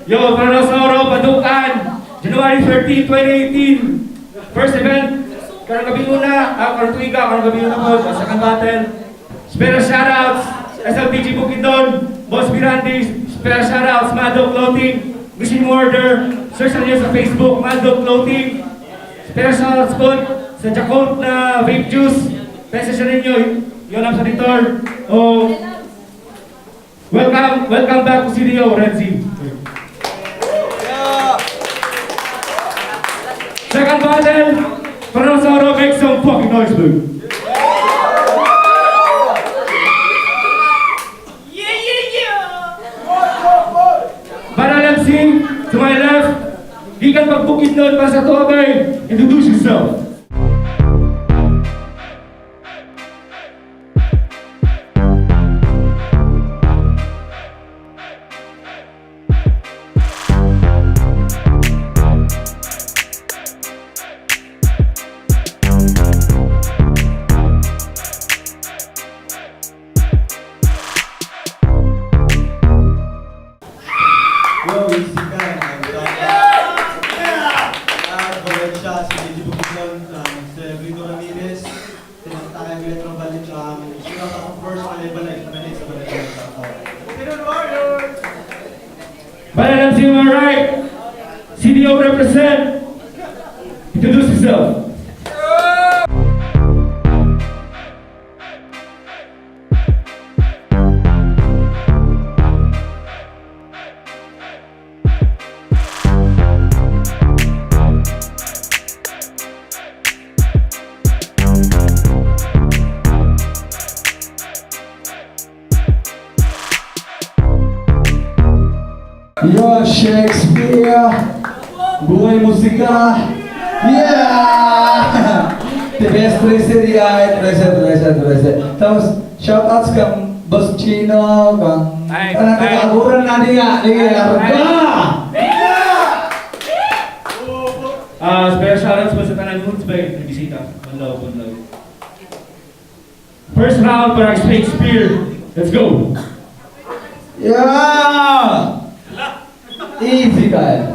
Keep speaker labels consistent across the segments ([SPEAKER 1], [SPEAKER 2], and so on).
[SPEAKER 1] Yo, Paranosoro, Padukan, January 13, 2018. First event, karong gabi una, karong tuiga, karong gabi una po, second battle. Special shoutouts, SLPG Bukidnon, Boss Mirandis, special shoutouts, Mado Clothing, Machine Order, search na niyo sa Facebook, Mado Clothing. Special shoutouts po sa Jacob na vape juice. Message na ninyo, yun ang sa return. Oh, welcome back to CDO, Red Sea. Second battle, Paranosoro, make some fucking noise, dude. Banal MC, to my left, gikan pagbukid nun para sa Tobay, introduce yourself. Banal MC, am I right? CDO represent. Introduce yourself.
[SPEAKER 2] Yo, Shakespeare, buhay musika, yeah! The best 13. Tapos, shoutouts kang Boss Chino, kang... Nagkakaguran na niya,
[SPEAKER 1] Special shoutouts po sa tanan Hoods by Bisita. Bunlaw. First round para Shakespeare. Let's go!
[SPEAKER 2] Yeah! Easy ka.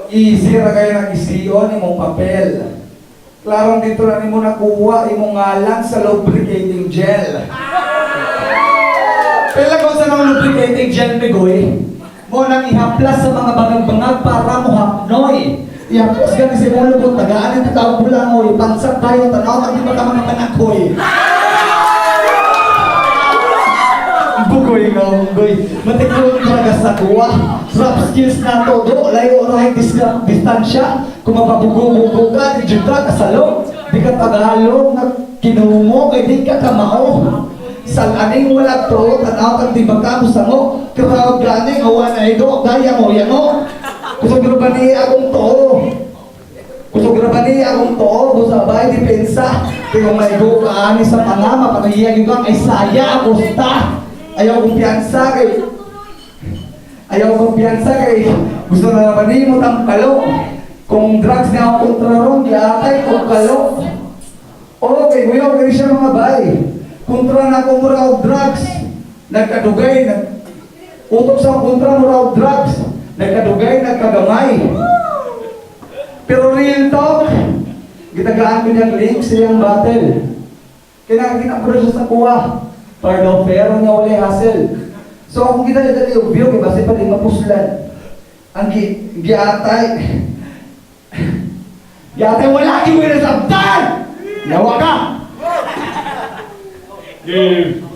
[SPEAKER 2] Easy ra kayo nag-isiyon imong papel. Klarong dito na nimo nakuha imong ngalan sa lubricating gel. Pila ko sa mga lubricating gel bigoy, mo nang ihaplas sa mga bangag-bangag para mo hapnoy. Ihaplas gani sa imong lubot, tagaan ang tawag bulangoy, pansat tayo, tanaw kang di ba ka mga panakoy. Bugoy nga unggoy, matikot talaga sa kuwa. Rap skills na todo, layo rahing distansya. Kung mapabugo-bugo ka, di juta ka salong. Di ka tagalong na kinumo, kay di ka kamao. Salaning wala to, tanaw kang di magkamo sango. Karawag ganing, awan na ito, gaya mo, yan o. Kusog na ba niya akong to? Busabay, depensa. Kaya may go ka, ani sa pangama, panahiyag yung kang ay saya, akusta. Ayaw kumpiyansa kay gusto na naman mo tang kalo. Kung drugs niya ako kontrarong, yatay kung kalo. Okay, buyaw kayo siya mga bay. Kontra na ako mura o drugs. Nagkadugay, utok sa kontra mura o drugs. Nagkadugay, nagkagamay. Pero real talk, gitagaan ko niyang link sa iyang battle. Kinakita siya sa kuha. Pardo, pero nga wala hassle. So kung kita dito yung view, kasi pa rin mapuslan. Ang giatay wala yung winasabtan! Nawa ka!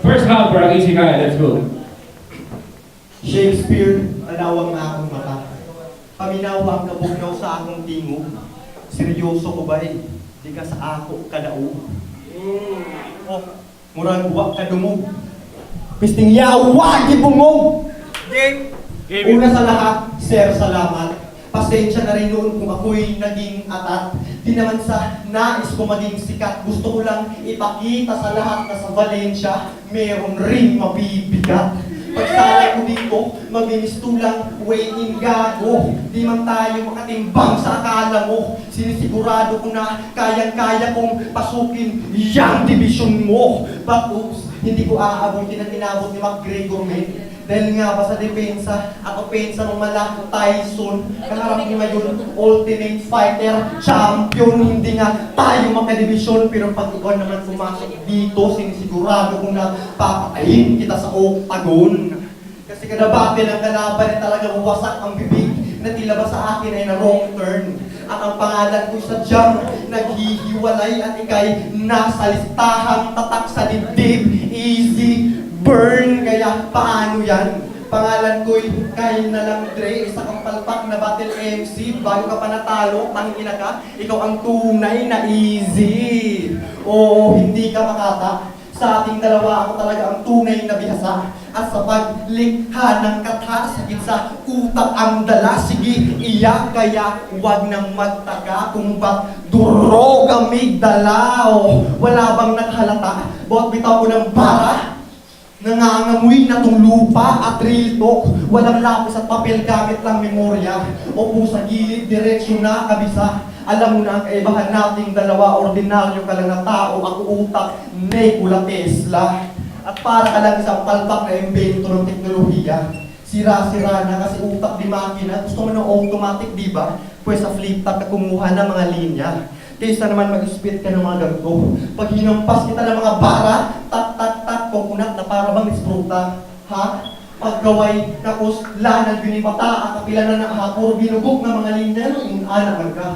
[SPEAKER 1] First round para easy guy, let's go.
[SPEAKER 3] Shakespeare, alawang na akong mata. Paminawang kabugnaw sa akong tingog. Seryoso ko ba'y? Di ka sa ako kadaog. Oh, murang buwak ka dumog. Pisting yawa, gibungog! Una sa lahat, sir, salamat. Pasensya na rin noon kung ako'y naging atat. Di naman sa nais ko maging sikat. Gusto ko lang ipakita sa lahat na sa Valencia, meron ring mabibigat. Pagsala ko dito, magmimistulang way in gago. Di man tayo makatimbang sa akala mo. Sinisigurado ko na kayang-kaya kong pasukin yang division mo. But oops, hindi ko aabutin ang inabot ni McGregor, man. Dahil nga ba sa depensa at opensa ng mala Tyson, kaharap niyo ngayon, ultimate fighter, champion, hindi nga tayo makadivision. Pero pag ikaw naman pumasok dito, sinisigurado ko na papatayin kita sa octagon. Kasi kada battle ang kalaban ay talaga wasak ang bibig na tila ba sa akin ay na wrong turn. At ang pangalan ko sa jam, naghihiwalay at ikay nasa listahang tatak sa dibdib. Easy burn, kaya paano yan? Pangalan ko'y kain na lang Dre, isa kang palpak na battle MC. Bago ka pa natalo, tangina ka, ikaw ang tunay na easy. O hindi ka makata. Sa ating dalawa, ako talaga ang tunay na bihasa. At sa paglikha ng katha, sakit sa utak ang dala. Sige, iyak, kaya huwag nang magtaka kung ba't durog ang migdala. O wala bang naghalata? Bawat bitaw ko ng bara, nangangamoy na tong lupa at real talk. Walang lapis at papel, gamit lang memorya. Opo sa gilid, diretsyo na kabisa. Alam mo na ang kaibahan nating dalawa, ordinaryo ka lang na tao, ako utak, Nikola Tesla. At para ka lang isang palpak na invento ng teknolohiya. Sira-sira na kasi utak di makina. Gusto mo ng automatic, di ba? Pwes sa flip top ka kumuha ng mga linya. Kaysa naman mag-spit ka ng mga ganito. Pag hinampas kita ng mga bara, tat-tat-tat, kukunat na para bang ispruta. Ha? Pagkaway, tapos lanag yun yung mata, at kapila na nakahapuro, binugok ng mga linya, yung anak ka.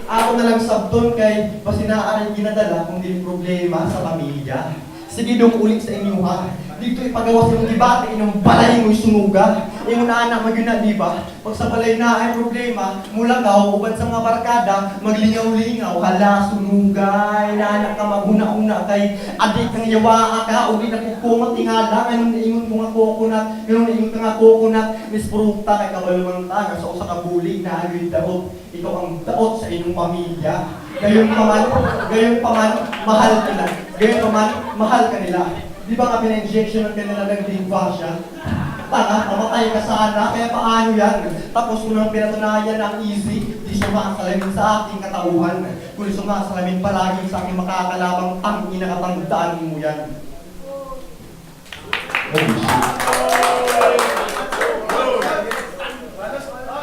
[SPEAKER 3] Ako na lang sabton kay pasinaaray ginadala kung di problema sa pamilya. Sige dong ulit sa inyo ha. Dito ipagawas yung debate, inyong balay mo'y sunuga. Yung naanak mo yun na, di ba? Pag sa balay na ay problema, mulagaw, uban sa mga barkada, maglingaw-lingaw, hala, sunugay, naanak ka maguna-una kay adik kang yawa ka, uli na kukumot, tingala, ganun na ingon ko nga coconut, ganun na ingon ka nga coconut, Miss Fruta, kay kabalumang taga, so sa kabulig na agoy daot, ikaw ang daot sa inyong pamilya. Gayon pa man, mahal ka na. Gayon pa man, mahal ka nila. Di ba nga pina-injection ng kanila ng fascia? Tanga, mamatay ka sana, kaya paano yan? Tapos unang pinatunayan ng easy, di sumasalamin sa aking katauhan. Kung sumasalamin palagi sa aking makakalabang tangina katandaan mo yan.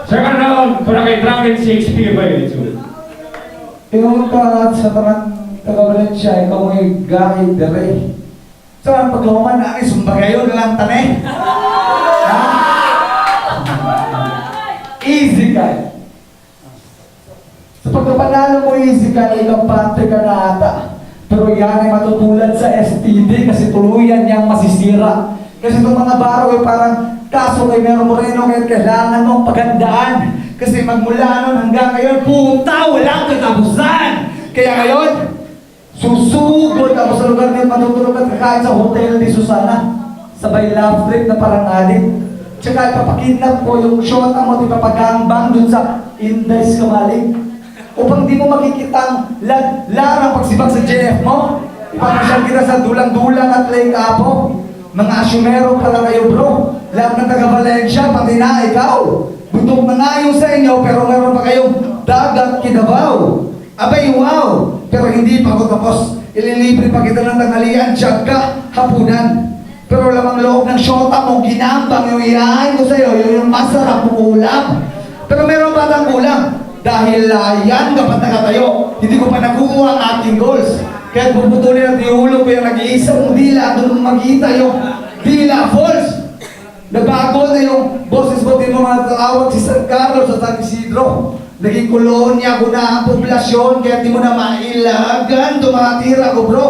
[SPEAKER 1] Second round para kay Dragon Shakespeare by YouTube.
[SPEAKER 2] Tingnan ka sa tanang taga-Valencia, ikaw ay gahit dere. Saan paglaman na ay sumbagayon na lang tane? Ha? Easy ka. Sa pagkapanalo mo easy ka, ikampante ka na ata. Pero yan ay matutulad sa STD kasi tuluyan niyang masisira. Kasi itong mga baro ay parang kaso kay Mero Moreno kaya kailangan mong pagandaan. Kasi magmula nun hanggang ngayon, puta, walang katapusan! Kaya ngayon, susugod ako sa lugar niya, matutulog at kakain sa Hotel ni Susana. Sabay love trip na parang adik. Tsaka ipapakidnap ko yung shot mo, ipapagangbang dun sa Indes Kamalig. Upang di mo makikitang larang pagsibag sa JF mo. Ipapasyal kita sa dulang-dulang at Lake Apo. Mga asyumero pala kayo bro. Lahat ng taga-Valencia, pati na ikaw. Butok na nga yung sa inyo, pero meron pa kayong dagat Kinabaw. Abay, wow! Pero hindi pa ako tapos. Ililibre pa kita ng tanghalian, tsaga, hapunan. Pero lamang loob ng syota mo, ginambang yung iyain ko sa'yo, yung masarap mong ulam. Pero meron pa tang ulam. Dahil yan kapag nakatayo, hindi ko pa nakukuha ang aking goals. Kaya puputulin at ihulog ko yung nag-iisa mong dila, doon makita yung dila falls. Nabago na yung boses mo, din mo matawag si San Carlos sa San Isidro. Naging kolonya ko na ang poblasyon, kaya di mo na mailagan, tumatira ko bro.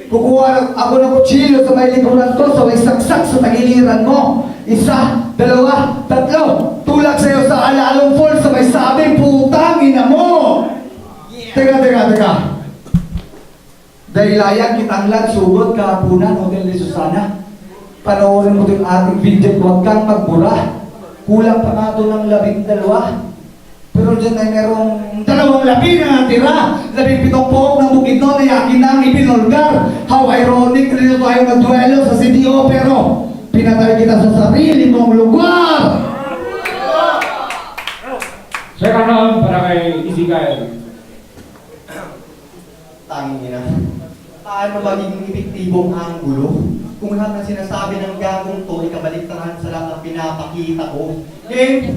[SPEAKER 2] Kukuha ako ng kutsilyo sa may likuran ko, so may saksak sa tagiliran mo. Isa, dalawa, tatlo. Tulak sa'yo sa Alalong Falls, sa may sabing putang ina mo. Teka. Dahil layan kitang lang sugod kahapunan, Hotel ni Susana. panoorin mo yung ating video at huwag kang magbura. Kulang pa nga doon ng 12. Pero dyan ay merong 2 labi na natira. 17 pook ng Bukidnon na yakin na ang ipinulgar. How ironic, dito tayo nagduelo sa CDO pero pinatay kita sa sarili mong lugar.
[SPEAKER 1] Second round para kay Ezekiel.
[SPEAKER 3] Tangin na. Paano magiging epektibong anggulo? Kung lahat ng sinasabi ng gagong to, ikabaliktaran sa lahat ng pinapakita ko. Game!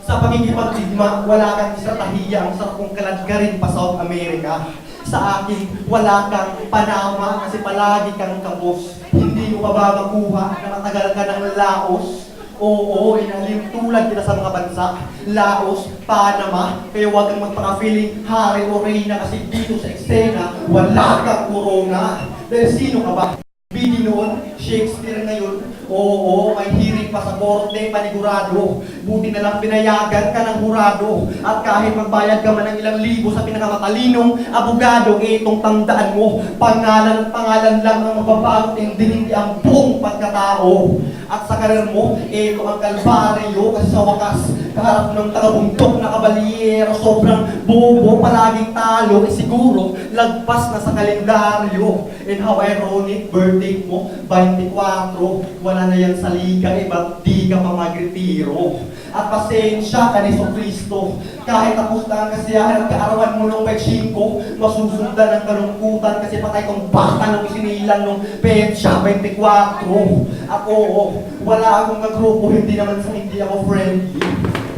[SPEAKER 3] Sa pagkikipagtigma, wala kang estratehiya ang sarap kong kaladgarin pa South America. Sa akin, wala kang panama kasi palagi kang kapos. Hindi mo mababakuha na matagal ka ng Laos. Oo, inalim tulad kita sa mga bansa. Laos, Panama, kaya huwag kang magpaka-feeling hari o reyna kasi dito sa eksena, wala kang corona. Dahil sino ka ba? Bini noon, Shakespeare ngayon, oo, may hearing pa sa korte, panigurado. Buti na lang pinayagan ka ng hurado. At kahit magbayad ka man ng ilang libo sa pinakamatalinong abogado, itong tandaan mo, pangalan at pangalan lang ang mababago, hindi ang buong pagkatao. At sa karir mo, ito ang kalbaryo kasi sa wakas, kaharap ng tagabuntok na kabalyero, sobrang bobo, palaging talo, siguro, lagpas na sa kalendaryo. And how ironic, birthday mo, 24, wala na yan sa liga, ba't di ka pa magretiro? At pasensya ka ni Kristo, kahit tapos na ang kasiyahan at kaarawan mo nung 5-5, masusundan ng kalungkutan kasi patay kong bata nung isinilang nung petsa 24. At oo, wala akong kagrupo, hindi naman sa hindi ako friendly.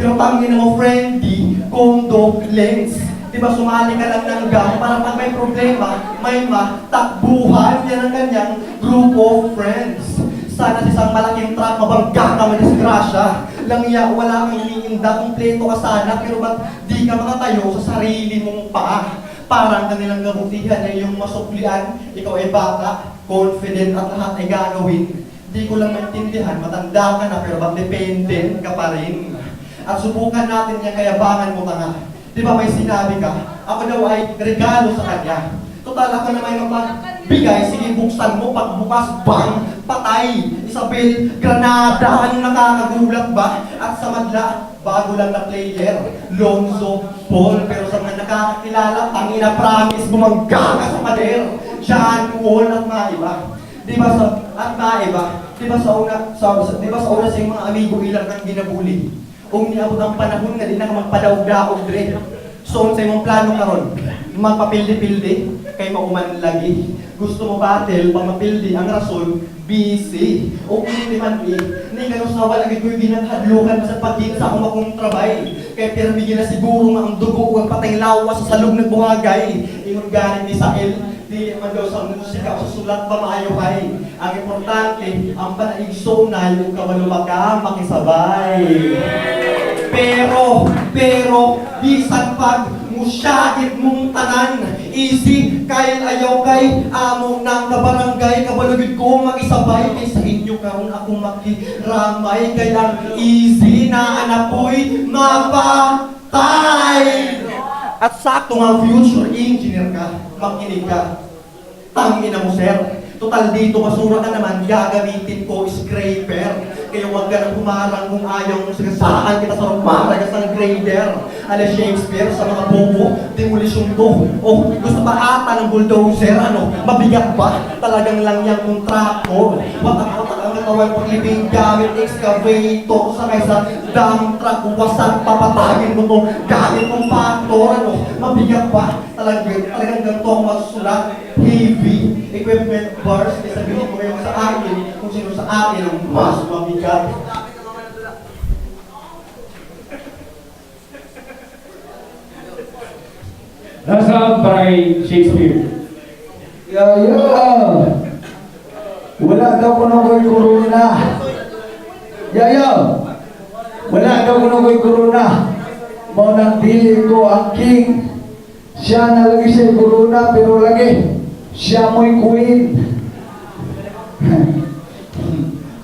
[SPEAKER 3] Pero tangin mo friendly, condolence. Diba sumali ka lang ng gang para pag may problema, may matakbuhan yan ang kanyang group of friends. Sana sa isang malaking truck, mabangga ka madisgrasya. Langya, wala kang iniinda, kumpleto ka sana, pero ba't di ka makatayo sa sarili mong paa? Parang kanilang kabutihan ay yung masuklian, ikaw ay bata, confident at lahat ay gagawin. Di ko lang maintindihan, matanda ka na, pero ba't dependent ka pa rin? At subukan natin yung kayabangan mo tanga. Di ba may sinabi ka, ako daw ay regalo sa kanya. Total ako na may magbigay, sige buksan mo, pagbukas, bang, patay. Isabel, Granada, ano nakakagulat ba? At sa madla, bago lang na player, Lonzo Paul. Pero sa mga nakakakilala, tangina promise, bumangga ka sa pader. John Wall at maiba. Di ba sa, at maiba, di ba sa una, di ba sa una sa mga amigo ilang kang ginabuli? Kung niabot ang panahon nga, di na ka magpadaog-daog dre. So, sa imong plano karon, magpapildi-pildi, kay mauman lagi. Gusto mo battle, pag mapildi, ang rason, busy. O hindi man ni ganun sa wala, ko'y ginanghadlukan sa pagkinsa kung akong trabay. Kaya pirmigin na siguro nga ang dugo o ang patay lawas sa salog ng buhagay. Ingon ganin ni Sael, di man daw sa musika o sa sulat pa maayo kay. Ang importante, ang panaigsunay, yung kamalumaka, makisabay. Pero, bisan pag musyagit mong tanan, easy, kay ayaw kay, among ng kabarangay, kabalugid ko makisabay, kay sa inyo karon ako makiramay, kay ang easy na anapoy mapatay. At sakto nga future engineer ka, makinig ka, tangina mo sir. Total dito basura ka naman, gagamitin ko scraper. Kaya huwag ka nang humarang kung ayaw mong sigasaan kita sa rumaragas ng grader. Ala Shakespeare sa mga bobo, demolisyon to. O gusto pa ata ng bulldozer, ano? Mabigat ba? Talagang lang yung kontraktor. Watak-watak ang natawan paglibing gamit excavator. Sakay sa dump truck, wasak papatagin mo to. Gamit mong factor, ano? Mabigat ba? Talagang ganito ang masusulat. Heavy equipment bars, sabihin ko kayo sa akin kung sino sa akin ang mas mabigat.
[SPEAKER 1] Last round para kay Shakespeare.
[SPEAKER 2] Wala daw kuno ko'y corona. Wala daw kuno ko'y corona. Mao nang dili ko ang king. Siya na lagi siya corona pero lagi siya mo'y queen.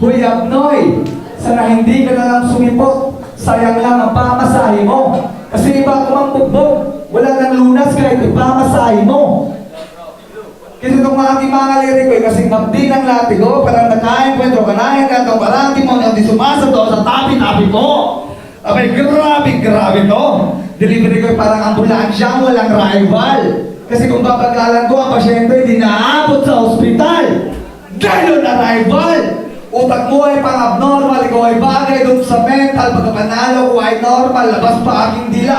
[SPEAKER 2] Huy Abnoy, sana hindi ka na lang sumipot. Sayang lang ang pamasahe mo. Kasi iba kumambugbog. Wala nang lunas kahit ipamasahe mo. Kasi itong mga lirik ko, kasi ngabdi ng latigo, parang nakain kwentro kanain ka, itong parang mo na di sumasato sa tabi-tabi ko. Abay, grabe to. Delivery ko parang ambulansya, walang rival. Kasi kung babagalan ko, ang pasyente hindi naabot sa ospital. Dahil na rival. Utak mo ay pang abnormal, ikaw ay bagay doon sa mental. Pagkapanalo ko ay normal, labas pa aking dila.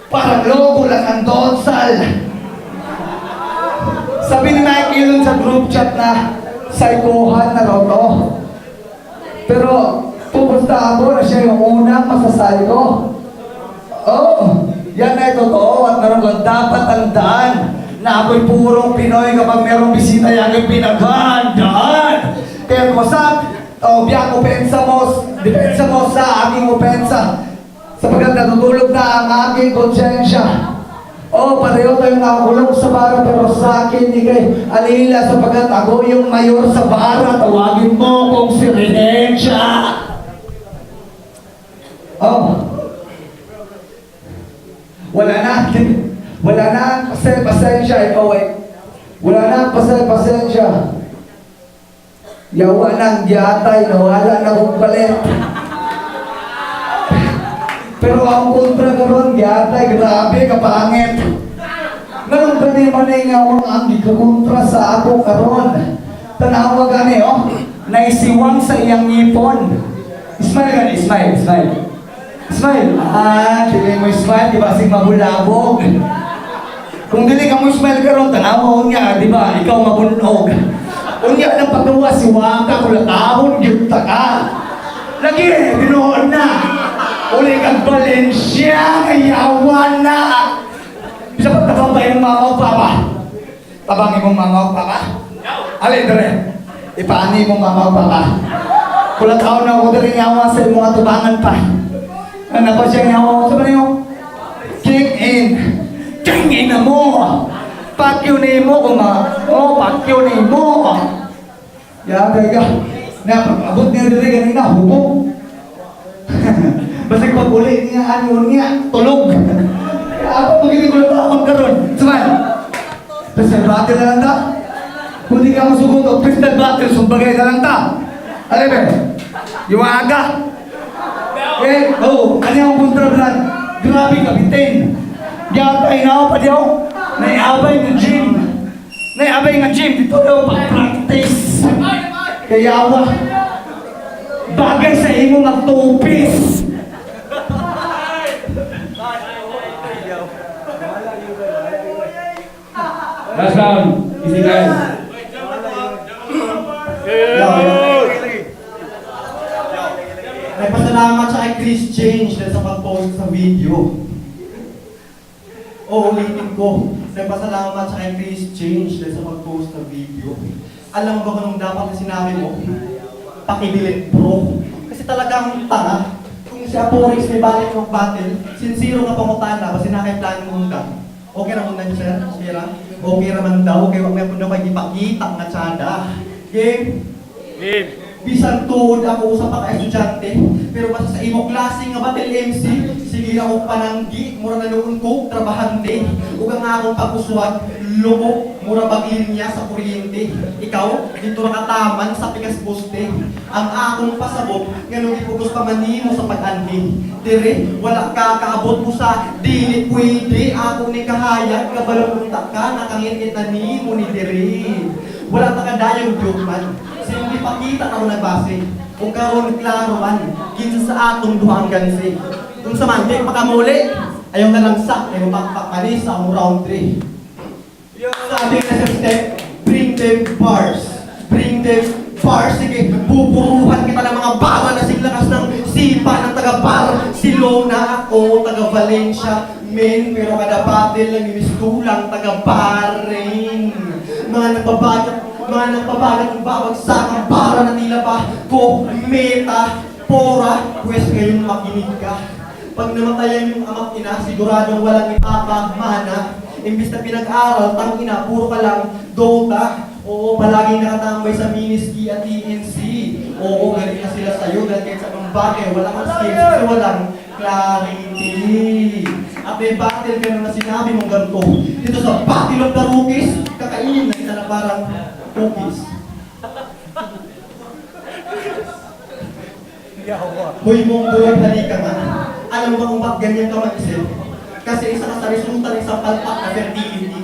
[SPEAKER 2] Parang loko lang ang donsal. Sabi ni Mike Elon sa group chat na psychohan na raw to. Pero pupunta ako na siya yung unang masasay ko. Oh, yan ay totoo at meron kang dapat tandaan na ako'y purong Pinoy kapag merong bisita yan ay pinaghandaan. Kaya kumasap, biyak depensa mo sa aking opensa. Sapagkat natutulog na ang aking konsyensya. Oh, pareho tayong nakakulong sa bara pero sa akin ikay alila sapagkat ako yung mayor sa bara. Tawagin mo kong si Rehencia. Oh. Wala na pasensya ikaw ay. Wala na pasensya. Yawa ng yatay, nawala na kong palit. Pero ang kontra karon yatay, grabe kapangit. Ngayon ba di man ay ngawang ang gikakontra sa ako karon? Tanawa gani, oh. Naisiwang sa iyang ngipon. Smile gani, smile. Smile. Dili mo smile, di ba? Sig mabulabog. Kung dili ka mo smile karon, tanawa niya, di ba? Ikaw mabunog. Unya ng paggawa si Waka, kulatahon, yun ka. Lagi, binuon na. Uli kang Valencia, kayawan na. Bisa pa tabang ba yung mga papa? Tabangin mong mga papa? Alin, dere. Ipaani mong mga papa. Kulatahon na ako dere yawa sa mga tubangan pa. Ano ko siya yawa? Sabi niyo? King in na mo. Pakyo ni mo kung pakyo ni mo. Yagay ka. Abot niya dere ganina, hubog. Basta pag uli niya, tulog. Kaya ako magiging ko lang karon. Saman, pistol battle na lang ta. Kung di ka masugot o pistol battle, sumbagay na lang ta. Alam mo, yung aga. Ano yung kontra brad? Grabe kapitin. Gatay na ako pa diyaw. Naiabay ng gym. Dito daw pa-practice. Kaya awa. Bagay sa imo magtupis.
[SPEAKER 1] Last round, easy guys.
[SPEAKER 3] Nagpasalamat siya kay Chris Change dahil sa pag-post sa video. Ulitin ko. Nagpasalamat siya kay Chris Change dahil sa pag-post sa video. Alam mo ba kung anong dapat na sinabi mo? Pakibilit bro. Kasi talagang tanga. Kung siya Porix may balik ng battle, sincero nga pangutana, kasi nakay-plan mo hanggang. Okay na muna sir, sira? Okay naman daw, kaya huwag may puno kayo ipakita nga tsada. Game? Bisan tuod ako sa paka-estudyante, pero basta sa imong klase nga battle MC, sige akong pananggi, mura na noon ko, trabahante. Ugang nga akong pag-uswag, lumok, mura baglinya sa kuryente. Ikaw, dito nakataman sa pikas poste. Ang akong pasabot, ganun ipugos pa manimo sa pag-andi. Dire, wala ka kaabot mo sa dili pwede. Ako ni kahayag, kabalong punta ka, nakangit na nimo ni dire. Wala pa kadayang man. Sa yung ipakita ako nagbase. Kung karon klaro man, kinsa sa atong duhang gansi. Kung sa man, di makamuli, ayaw na lang sak, ayaw pakpakpanis sa among round 3. Sabi na sa step, bring them bars. Bring them bars. Sige, pupuruhan kita ng mga bala na siglakas ng sipa ng taga-bar. Silo na ako, taga-Valencia. Men, pero kada battle lang imistulang taga-baring. Mga nagbabagat ng babagsak ang para na tila ba ko, meta, pora, pwes ngayon makinig ka. Pag namatayan yung ama't ina, siguradong walang ipapamana. Imbis na pinag-aral, tangina, puro ka lang Dota. Oo, palaging nakatambay sa miniski at TNC. Oo, galing na sila sa'yo dahil kahit sa pang bagay, wala kang skills kasi walang clarity. At may battle battle ka na sinabi mong ganito. Dito sa Battle of the Rookies, kakainin na kita na parang cookies. Hoy mong buhay, halika nga. Alam mo ba kung bakit ganyan ka mag-isip? Kasi isa ka sa resulta ng isang palpak na fertility.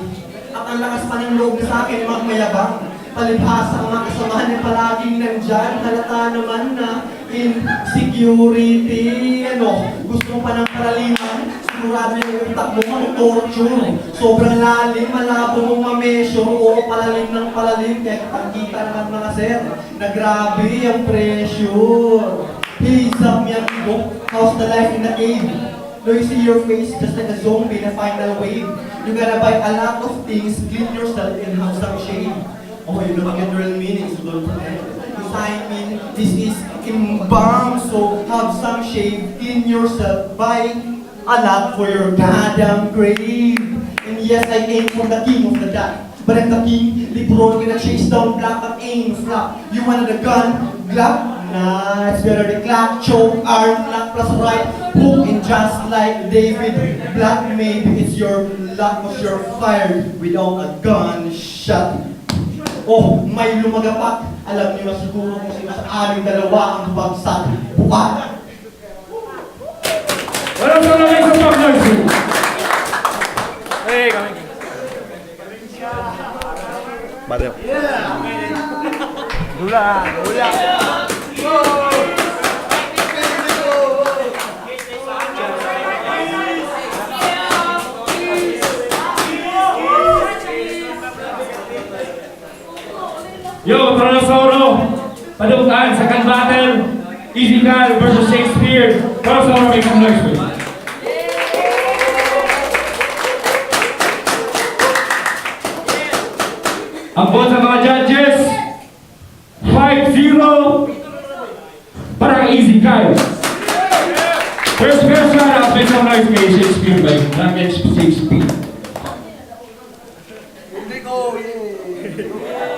[SPEAKER 3] At ang lakas pa ng loob na sa akin, magmayabang. Palibhasa ang mga kasamahan ay palaging nandyan. Halata naman na insecurity. Gusto mo pa ng karaliman? Sigurado yung utak mo torture. Sobrang lalim, malabo mong ma-measure. Oo, palalim ng palalim. Kaya pagkita naman mga sir, na grabe ang pressure. Hey, Zam Yango, how's the life in the cave? Do you see your face just like a zombie in a final wave? You gotta buy a lot of things, clean yourself, and have some shade. Oh, you don't get the real meaning, so don't pretend. Because I mean, this is embalm, so have some shade, clean yourself, buy a lot for your goddamn grave. And yes, I came from the king of the dot. But I'm the king, Lebron gonna chase down black and aim flop. You wanted a gun, Glock? Nah, it's better the clock, choke, arm, lock plus right, hook, and just like David Black, maybe it's your luck cause you're fired without a gunshot. Oh, may lumagapak. Alam niyo na siguro kung sino sa aming dalawa ang bagsak. Bukat!
[SPEAKER 1] Walang salangin sa partners. Yo, Tronosauro, padukaan sa gun battle, Easy Guy versus Shakespeare. Tronosauro, make some noise please. Ang vote sa mga judges, 5-0 para kay Easy Guy. First shout out, make some noise kay Shakespeare by Shakespeare.
[SPEAKER 2] Hindi ko, yeah.